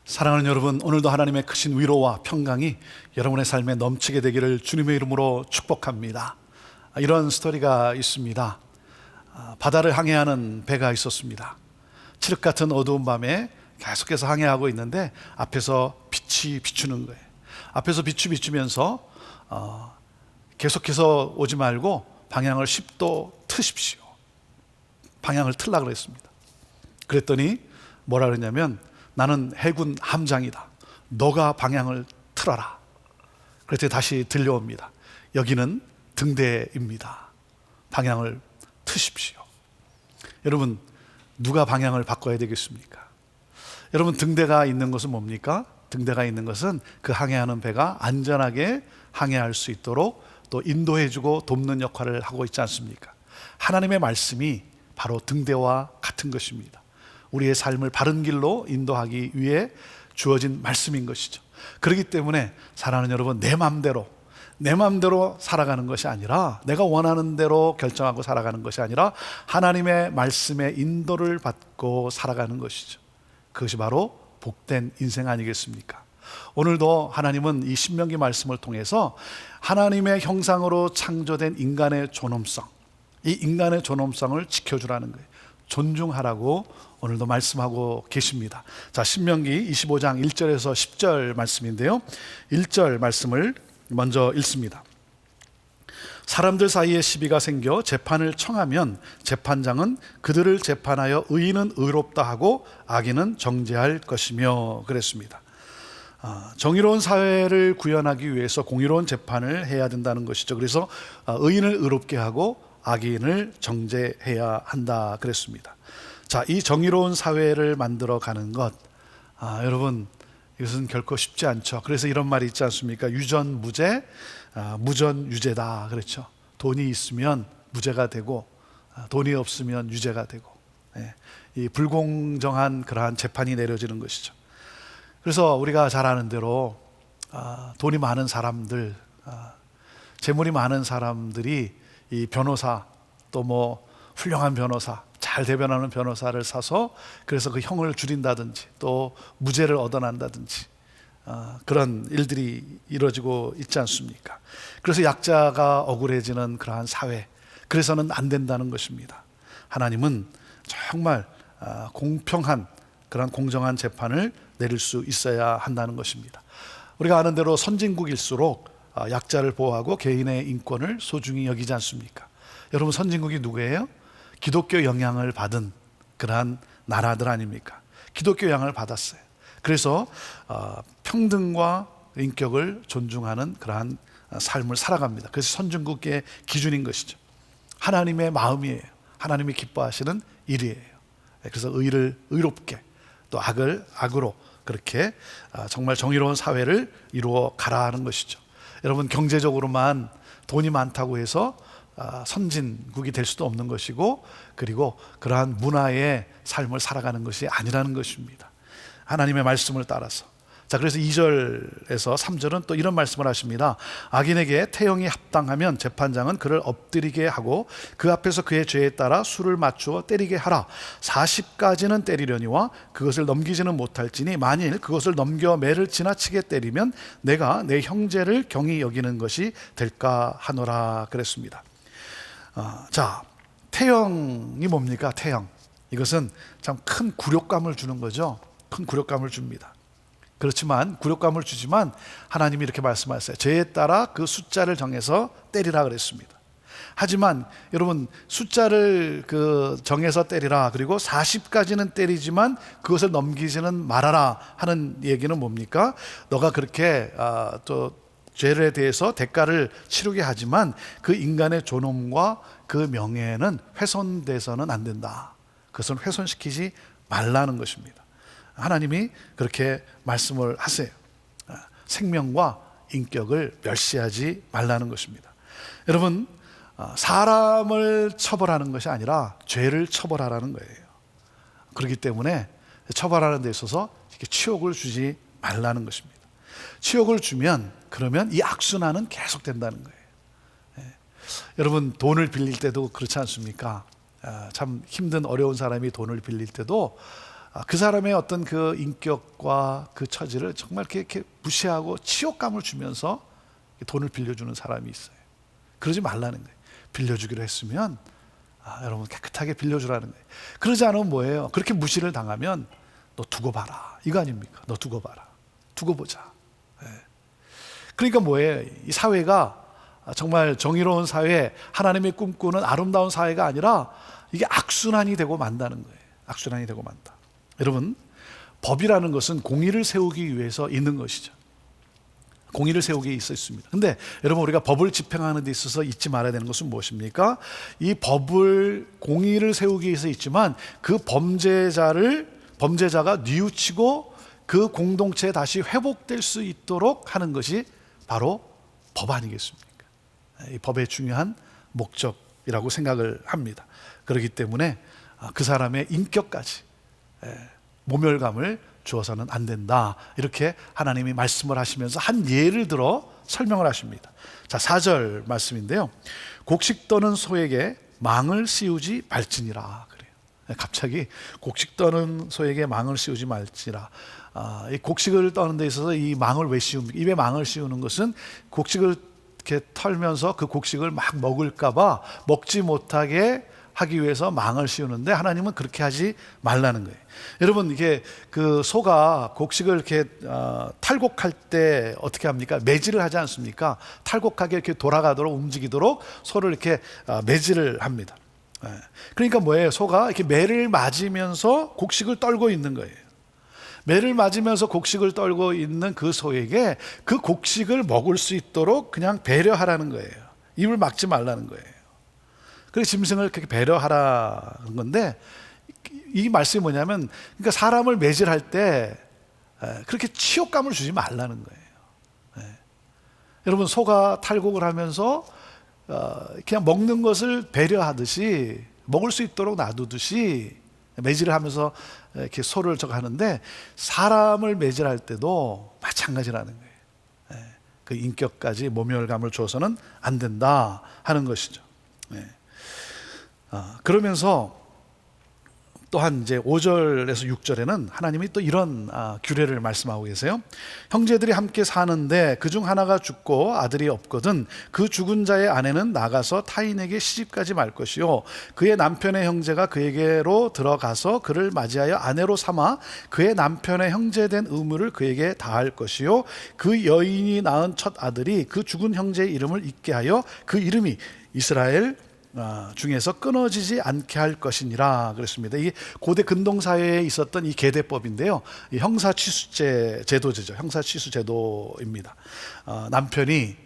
사랑하는 여러분, 오늘도 하나님의 크신 위로와 평강이 여러분의 삶에 넘치게 되기를 주님의 이름으로 축복합니다. 이런 스토리가 있습니다. 바다를 항해하는 배가 있었습니다. 칠흑 같은 어두운 밤에 계속해서 항해하고 있는데 앞에서 빛이 비추는 거예요. 앞에서 빛이 비추면서 계속해서 오지 말고 방향을 10도 트십시오. 방향을 틀라 그랬습니다. 그랬더니 뭐라 그랬냐면, 나는 해군 함장이다. 너가 방향을 틀어라. 그랬더니 다시 들려옵니다. 여기는 등대입니다. 방향을 트십시오. 여러분, 누가 방향을 바꿔야 되겠습니까? 여러분, 등대가 있는 것은 뭡니까? 등대가 있는 것은 그 항해하는 배가 안전하게 항해할 수 있도록 또 인도해주고 돕는 역할을 하고 있지 않습니까? 하나님의 말씀이 바로 등대와 같은 것입니다. 우리의 삶을 바른 길로 인도하기 위해 주어진 말씀인 것이죠. 그렇기 때문에 사랑하는 여러분, 내 맘대로 살아가는 것이 아니라, 내가 원하는 대로 결정하고 살아가는 것이 아니라 하나님의 말씀의 인도를 받고 살아가는 것이죠. 그것이 바로 복된 인생 아니겠습니까? 오늘도 하나님은 이 신명기 말씀을 통해서 하나님의 형상으로 창조된 인간의 존엄성, 이 인간의 존엄성을 지켜주라는 거예요. 존중하라고 오늘도 말씀하고 계십니다. 자, 신명기 25장 1절에서 10절 말씀인데요, 1절 말씀을 먼저 읽습니다. 사람들 사이에 시비가 생겨 재판을 청하면 재판장은 그들을 재판하여 의인은 의롭다 하고 악인은 정죄할 것이며 그랬습니다. 정의로운 사회를 구현하기 위해서 공의로운 재판을 해야 된다는 것이죠. 그래서 의인을 의롭게 하고 악인을 정죄해야 한다 그랬습니다. 자, 이 정의로운 사회를 만들어 가는 것, 여러분, 이것은 결코 쉽지 않죠. 그래서 이런 말이 있지 않습니까? 유전무죄, 무전유죄다 그렇죠. 돈이 있으면 무죄가 되고 돈이 없으면 유죄가 되고, 이 불공정한 그러한 재판이 내려지는 것이죠. 그래서 우리가 잘 아는 대로 돈이 많은 사람들, 재물이 많은 사람들이 이 변호사, 또 뭐 훌륭한 변호사, 잘 대변하는 변호사를 사서 그래서 그 형을 줄인다든지 또 무죄를 얻어난다든지 그런 일들이 이루어지고 있지 않습니까? 그래서 약자가 억울해지는 그러한 사회, 그래서는 안 된다는 것입니다. 하나님은 정말 공평한 그런 공정한 재판을 내릴 수 있어야 한다는 것입니다. 우리가 아는 대로 선진국일수록 약자를 보호하고 개인의 인권을 소중히 여기지 않습니까? 여러분, 선진국이 누구예요? 기독교 영향을 받은 그러한 나라들 아닙니까? 기독교 영향을 받았어요. 그래서 평등과 인격을 존중하는 그러한 삶을 살아갑니다. 그래서 선진국의 기준인 것이죠. 하나님의 마음이에요. 하나님이 기뻐하시는 일이에요. 그래서 의를 의롭게, 또 악을 악으로, 그렇게 정말 정의로운 사회를 이루어 가라 하는 것이죠. 여러분, 경제적으로만 돈이 많다고 해서 선진국이 될 수도 없는 것이고, 그리고 그러한 문화의 삶을 살아가는 것이 아니라는 것입니다. 하나님의 말씀을 따라서. 자, 그래서 2절에서 3절은 또 이런 말씀을 하십니다. 악인에게 태형이 합당하면 재판장은 그를 엎드리게 하고 그 앞에서 그의 죄에 따라 수를 맞추어 때리게 하라. 40까지는 때리려니와 그것을 넘기지는 못할지니 만일 그것을 넘겨 매를 지나치게 때리면 내가 내 형제를 경히 여기는 것이 될까 하노라 그랬습니다. 자, 태형이 뭡니까? 태형, 이것은 참 큰 굴욕감을 주는 거죠. 큰 굴욕감을 줍니다. 그렇지만 굴욕감을 주지만 하나님이 이렇게 말씀하셨어요. 죄에 따라 그 숫자를 정해서 때리라 그랬습니다. 하지만 여러분, 숫자를 정해서 때리라, 그리고 40까지는 때리지만 그것을 넘기지는 말아라 하는 얘기는 뭡니까? 너가 그렇게 또 죄에 대해서 대가를 치르게 하지만 그 인간의 존엄과 그 명예는 훼손돼서는 안 된다. 그것은 훼손시키지 말라는 것입니다. 하나님이 그렇게 말씀을 하세요. 생명과 인격을 멸시하지 말라는 것입니다. 여러분, 사람을 처벌하는 것이 아니라 죄를 처벌하라는 거예요. 그렇기 때문에 처벌하는 데 있어서 이렇게 치욕을 주지 말라는 것입니다. 치욕을 주면 그러면 이 악순환은 계속된다는 거예요. 여러분, 돈을 빌릴 때도 그렇지 않습니까? 참 힘든 어려운 사람이 돈을 빌릴 때도 그 사람의 어떤 그 인격과 그 처지를 정말 이렇게 무시하고 치욕감을 주면서 돈을 빌려주는 사람이 있어요. 그러지 말라는 거예요. 빌려주기로 했으면 여러분 깨끗하게 빌려주라는 거예요. 그러지 않으면 뭐예요? 그렇게 무시를 당하면 너 두고 봐라, 이거 아닙니까? 너 두고 봐라, 두고 보자. 그러니까 뭐예요? 이 사회가 정말 정의로운 사회, 하나님이 꿈꾸는 아름다운 사회가 아니라 이게 악순환이 되고 만다는 거예요. 악순환이 되고 만다. 여러분, 법이라는 것은 공의를 세우기 위해서 있는 것이죠. 공의를 세우기 위해서 있습니다. 근데 여러분, 우리가 법을 집행하는 데 있어서 잊지 말아야 되는 것은 무엇입니까? 이 법을, 공의를 세우기 위해서 있지만 그 범죄자가 뉘우치고 그 공동체에 다시 회복될 수 있도록 하는 것이 바로 법 아니겠습니까? 이 법의 중요한 목적이라고 생각을 합니다. 그렇기 때문에 그 사람의 인격까지 모멸감을 주어서는 안 된다, 이렇게 하나님이 말씀을 하시면서 한 예를 들어 설명을 하십니다. 자, 4절 말씀인데요. 곡식 떠는 소에게 망을 씌우지 말지니라 그래요. 갑자기 곡식 떠는 소에게 망을 씌우지 말지라. 이 곡식을 떠는 데 있어서 이 망을 왜 씌웁니까? 입에 망을 씌우는 것은 곡식을 이렇게 털면서 그 곡식을 막 먹을까봐 먹지 못하게 하기 위해서 망을 씌우는데, 하나님은 그렇게 하지 말라는 거예요. 여러분, 이게 그 소가 곡식을 이렇게 탈곡할 때 어떻게 합니까? 매질을 하지 않습니까? 탈곡하게 이렇게 돌아가도록, 움직이도록 소를 이렇게 매질을 합니다. 그러니까 뭐예요? 소가 이렇게 매를 맞으면서 곡식을 떨고 있는 거예요. 매를 맞으면서 곡식을 떨고 있는 그 소에게 그 곡식을 먹을 수 있도록 그냥 배려하라는 거예요. 입을 막지 말라는 거예요. 그래서 짐승을 그렇게 배려하라는 건데, 이 말씀이 뭐냐면, 그러니까 사람을 매질할 때 그렇게 치욕감을 주지 말라는 거예요. 여러분, 소가 탈곡을 하면서 그냥 먹는 것을 배려하듯이, 먹을 수 있도록 놔두듯이 매질을 하면서 이렇게 소를 저거 하는데, 사람을 매질할 때도 마찬가지라는 거예요. 그 인격까지 모멸감을 줘서는 안 된다 하는 것이죠. 그러면서 또한 이제 5절에서 6절에는 하나님이 또 이런 규례를 말씀하고 계세요. 형제들이 함께 사는데 그중 하나가 죽고 아들이 없거든 그 죽은 자의 아내는 나가서 타인에게 시집가지 말 것이요, 그의 남편의 형제가 그에게로 들어가서 그를 맞이하여 아내로 삼아 그의 남편의 형제된 의무를 그에게 다할 것이요, 그 여인이 낳은 첫 아들이 그 죽은 형제의 이름을 잊게 하여 그 이름이 이스라엘 중에서 끊어지지 않게 할 것이니라 그랬습니다. 이게 고대 근동 사회에 있었던 이 계대법인데요, 이 형사취수제 제도죠. 형사취수 제도입니다. 남편이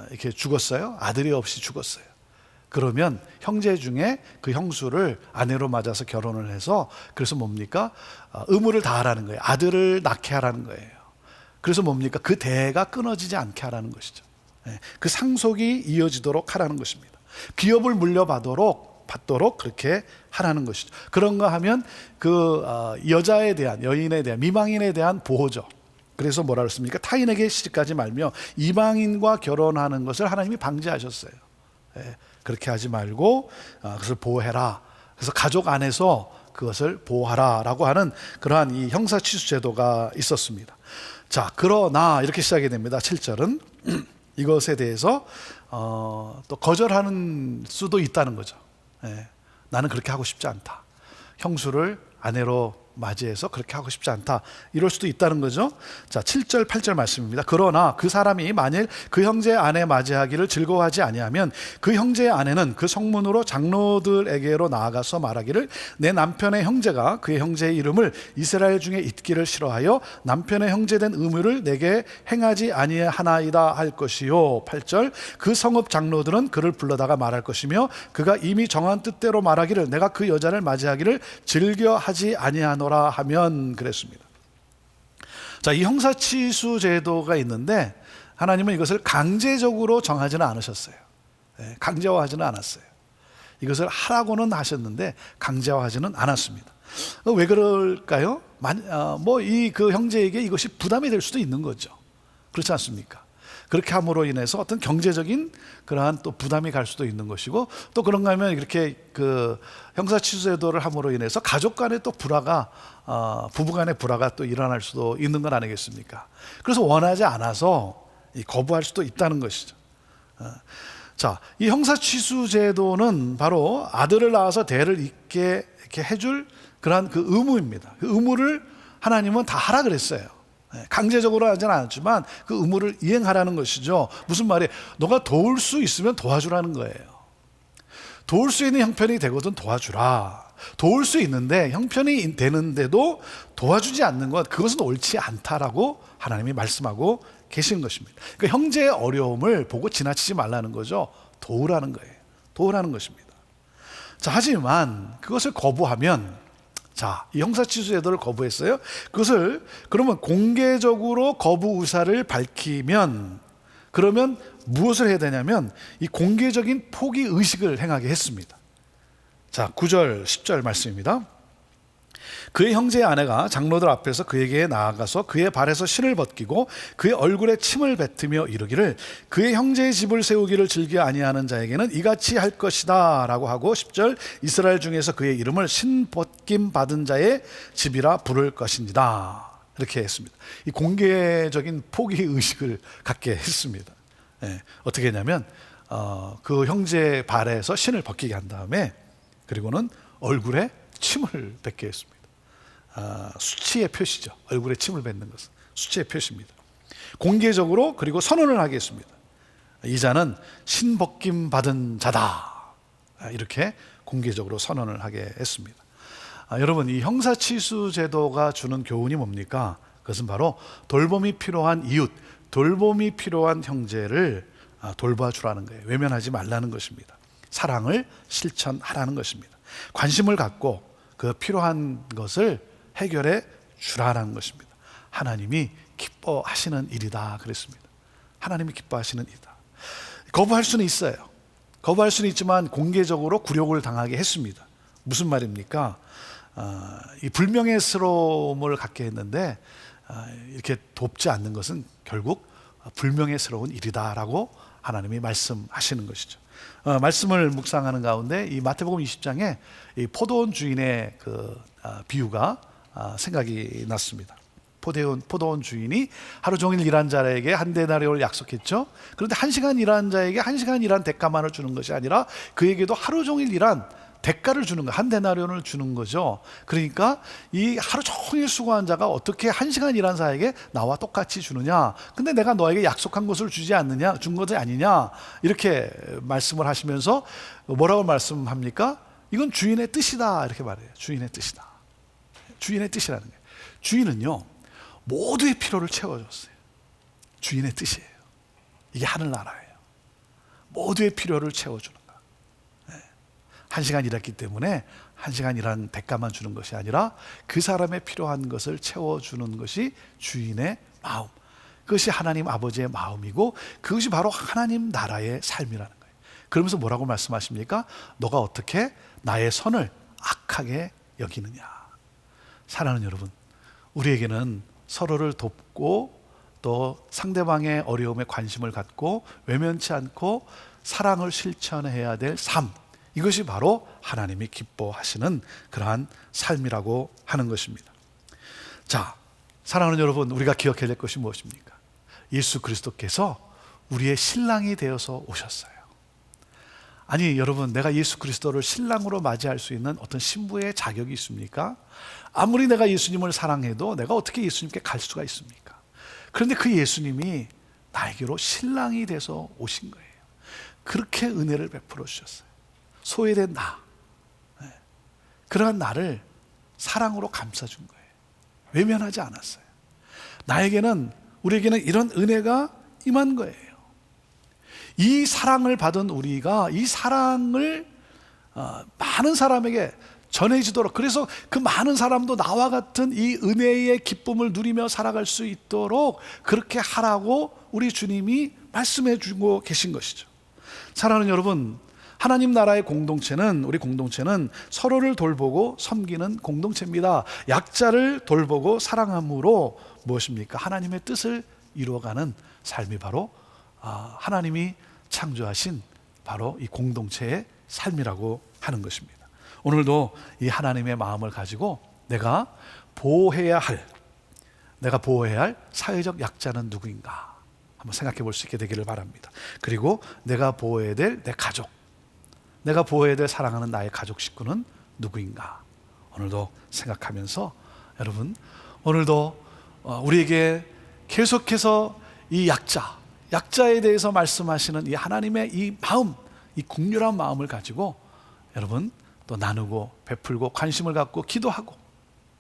이렇게 죽었어요. 아들이 없이 죽었어요. 그러면 형제 중에 그 형수를 아내로 맞아서 결혼을 해서, 그래서 뭡니까? 의무를 다하라는 거예요. 아들을 낳게 하라는 거예요. 그래서 뭡니까? 그 대가 끊어지지 않게 하라는 것이죠. 그 상속이 이어지도록 하라는 것입니다. 기업을 물려받도록 그렇게 하라는 것이죠. 그런가 하면 그 여자에 대한, 여인에 대한, 미망인에 대한 보호죠. 그래서 뭐라 그랬습니까? 타인에게 시집가지 말며 이방인과 결혼하는 것을 하나님이 방지하셨어요. 그렇게 하지 말고 그것을 보호해라. 그래서 가족 안에서 그것을 보호하라라고 하는 그러한 이 형사취수 제도가 있었습니다. 자, 그러나 이렇게 시작이 됩니다. 7절은 이것에 대해서 또 거절하는 수도 있다는 거죠. 나는 그렇게 하고 싶지 않다. 형수를 아내로 맞이해서 그렇게 하고 싶지 않다, 이럴 수도 있다는 거죠. 자, 7절 8절 말씀입니다. 그러나 그 사람이 만일 그 형제의 아내 맞이하기를 즐거워하지 아니하면 그 형제의 아내는 그 성문으로 장로들에게로 나아가서 말하기를 내 남편의 형제가 그의 형제의 이름을 이스라엘 중에 잊기를 싫어하여 남편의 형제된 의무를 내게 행하지 아니하나이다 할 것이요. 8절 그 성읍 장로들은 그를 불러다가 말할 것이며 그가 이미 정한 뜻대로 말하기를 내가 그 여자를 맞이하기를 즐겨하지 아니하노라 하면 그랬습니다. 자, 이 형사취수 제도가 있는데 하나님은 이것을 강제적으로 정하지는 않으셨어요. 강제화하지는 않았어요. 이것을 하라고는 하셨는데 강제화하지는 않았습니다. 왜 그럴까요? 뭐 이 그 형제에게 이것이 부담이 될 수도 있는 거죠. 그렇지 않습니까? 그렇게 함으로 인해서 어떤 경제적인 그러한 또 부담이 갈 수도 있는 것이고, 또 그런가 하면 이렇게 그 형사취소제도를 함으로 인해서 가족 간의 또 불화가 부부 간의 불화가 또 일어날 수도 있는 건 아니겠습니까? 그래서 원하지 않아서 거부할 수도 있다는 것이죠. 자, 이 형사취소제도는 바로 아들을 낳아서 대를 잇게 이렇게 해줄 그러한 그 의무입니다. 그 의무를 하나님은 다 하라 그랬어요. 강제적으로 하지는 않았지만 그 의무를 이행하라는 것이죠. 무슨 말이에요? 너가 도울 수 있으면 도와주라는 거예요. 도울 수 있는 형편이 되거든 도와주라. 도울 수 있는데 형편이 되는데도 도와주지 않는 것, 그것은 옳지 않다라고 하나님이 말씀하고 계신 것입니다. 그러니까 형제의 어려움을 보고 지나치지 말라는 거죠. 도우라는 거예요. 도우라는 것입니다. 자, 하지만 그것을 거부하면, 자, 이 형사취소제도를 거부했어요. 그것을 그러면 공개적으로 거부 의사를 밝히면, 그러면 무엇을 해야 되냐면 이 공개적인 포기 의식을 행하게 했습니다. 자, 9절 10절 말씀입니다. 그의 형제의 아내가 장로들 앞에서 그에게 나아가서 그의 발에서 실을 벗기고 그의 얼굴에 침을 뱉으며 이르기를, 그의 형제의 집을 세우기를 즐겨 아니하는 자에게는 이같이 할 것이다 라고 하고, 10절 이스라엘 중에서 그의 이름을 신벗김 받은 자의 집이라 부를 것입니다. 이렇게 했습니다. 이 공개적인 포기 의식을 갖게 했습니다. 어떻게 했냐면 그 형제의 발에서 신을 벗기게 한 다음에, 그리고는 얼굴에 침을 뱉게 했습니다. 수치의 표시죠. 얼굴에 침을 뱉는 것은 수치의 표시입니다. 공개적으로 그리고 선언을 하게 했습니다. 이 자는 신벗김 받은 자다. 이렇게 공개적으로 선언을 하게 했습니다. 여러분, 이 형사취소제도가 주는 교훈이 뭡니까? 그것은 바로 돌봄이 필요한 이웃, 돌봄이 필요한 형제를 돌봐주라는 거예요. 외면하지 말라는 것입니다. 사랑을 실천하라는 것입니다. 관심을 갖고 그 필요한 것을 해결해 주라는 것입니다. 하나님이 기뻐하시는 일이다 그랬습니다. 하나님이 기뻐하시는 일이다. 거부할 수는 있어요. 거부할 수는 있지만 공개적으로 굴욕을 당하게 했습니다. 무슨 말입니까? 이 불명예스러움을 갖게 했는데 이렇게 돕지 않는 것은 결국 불명예스러운 일이다라고 하나님이 말씀하시는 것이죠. 말씀을 묵상하는 가운데 이 마태복음 20장에 이 포도원 주인의 그 비유가 생각이 났습니다. 포도원 주인이 하루 종일 일한 자에게 한 데나리온을 약속했죠. 그런데 1시간 일한 자에게 1시간 일한 대가만을 주는 것이 아니라 그에게도 하루 종일 일한 대가를 주는 거, 한 데나리온을 주는 거죠. 그러니까 이 하루 종일 수고한 자가 어떻게 1시간 일한 자에게 나와 똑같이 주느냐? 근데 내가 너에게 약속한 것을 주지 않느냐? 준 것이 아니냐? 이렇게 말씀을 하시면서 뭐라고 말씀합니까? 이건 주인의 뜻이다 이렇게 말해요. 주인의 뜻이다. 주인의 뜻이라는 거예요. 주인은요, 모두의 필요를 채워줬어요. 주인의 뜻이에요. 이게 하늘나라예요. 모두의 필요를 채워주는 거. 1시간 일했기 때문에 1시간 일한 대가만 주는 것이 아니라 그 사람의 필요한 것을 채워주는 것이 주인의 마음, 그것이 하나님 아버지의 마음이고 그것이 바로 하나님 나라의 삶이라는 거예요. 그러면서 뭐라고 말씀하십니까? 너가 어떻게 나의 선을 악하게 여기느냐. 사랑하는 여러분, 우리에게는 서로를 돕고 또 상대방의 어려움에 관심을 갖고 외면치 않고 사랑을 실천해야 될 삶, 이것이 바로 하나님이 기뻐하시는 그러한 삶이라고 하는 것입니다. 자, 사랑하는 여러분, 우리가 기억해야 될 것이 무엇입니까? 예수 그리스도께서 우리의 신랑이 되어서 오셨어요. 아니 여러분, 내가 예수 그리스도를 신랑으로 맞이할 수 있는 어떤 신부의 자격이 있습니까? 아무리 내가 예수님을 사랑해도 내가 어떻게 예수님께 갈 수가 있습니까? 그런데 그 예수님이 나에게로 신랑이 돼서 오신 거예요. 그렇게 은혜를 베풀어 주셨어요. 소외된 나, 그러한 나를 사랑으로 감싸준 거예요. 외면하지 않았어요. 나에게는, 우리에게는 이런 은혜가 임한 거예요. 이 사랑을 받은 우리가 이 사랑을 많은 사람에게 전해지도록, 그래서 그 많은 사람도 나와 같은 이 은혜의 기쁨을 누리며 살아갈 수 있도록 그렇게 하라고 우리 주님이 말씀해 주고 계신 것이죠. 사랑하는 여러분, 하나님 나라의 공동체는, 우리 공동체는 서로를 돌보고 섬기는 공동체입니다. 약자를 돌보고 사랑함으로 무엇입니까? 하나님의 뜻을 이루어가는 삶이 바로 하나님이 창조하신 바로 이 공동체의 삶이라고 하는 것입니다. 오늘도 이 하나님의 마음을 가지고 내가 보호해야 할 사회적 약자는 누구인가 한번 생각해 볼 수 있게 되기를 바랍니다. 그리고 내가 보호해야 될 내 가족, 내가 보호해야 될 사랑하는 나의 가족 식구는 누구인가 오늘도 생각하면서 여러분 오늘도 우리에게 계속해서 이 약자에 대해서 말씀하시는 이 하나님의 이 마음, 이 국률한 마음을 가지고 여러분 또 나누고 베풀고 관심을 갖고 기도하고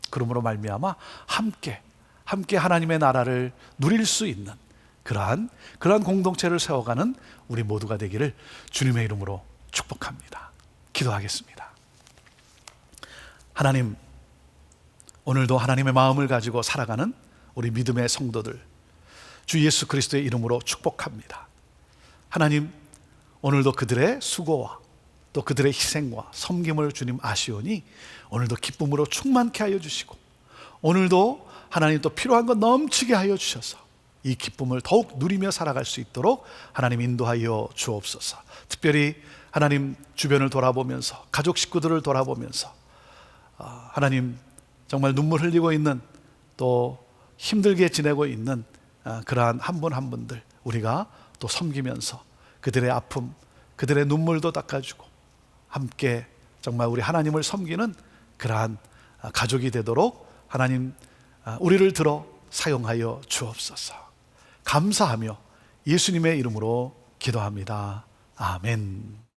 그러므로 말미암아 함께 하나님의 나라를 누릴 수 있는 그러한 공동체를 세워가는 우리 모두가 되기를 주님의 이름으로 축복합니다. 기도하겠습니다. 하나님, 오늘도 하나님의 마음을 가지고 살아가는 우리 믿음의 성도들 주 예수 그리스도의 이름으로 축복합니다. 하나님, 오늘도 그들의 수고와 또 그들의 희생과 섬김을 주님 아시오니 오늘도 기쁨으로 충만케 하여 주시고 오늘도 하나님 또 필요한 것 넘치게 하여 주셔서 이 기쁨을 더욱 누리며 살아갈 수 있도록 하나님 인도하여 주옵소서. 특별히 하나님 주변을 돌아보면서 가족 식구들을 돌아보면서 하나님 정말 눈물 흘리고 있는 또 힘들게 지내고 있는 그러한 한 분 한 분들 우리가 또 섬기면서 그들의 아픔, 그들의 눈물도 닦아주고 함께 정말 우리 하나님을 섬기는 그러한 가족이 되도록 하나님 우리를 들어 사용하여 주옵소서. 감사하며 예수님의 이름으로 기도합니다. 아멘.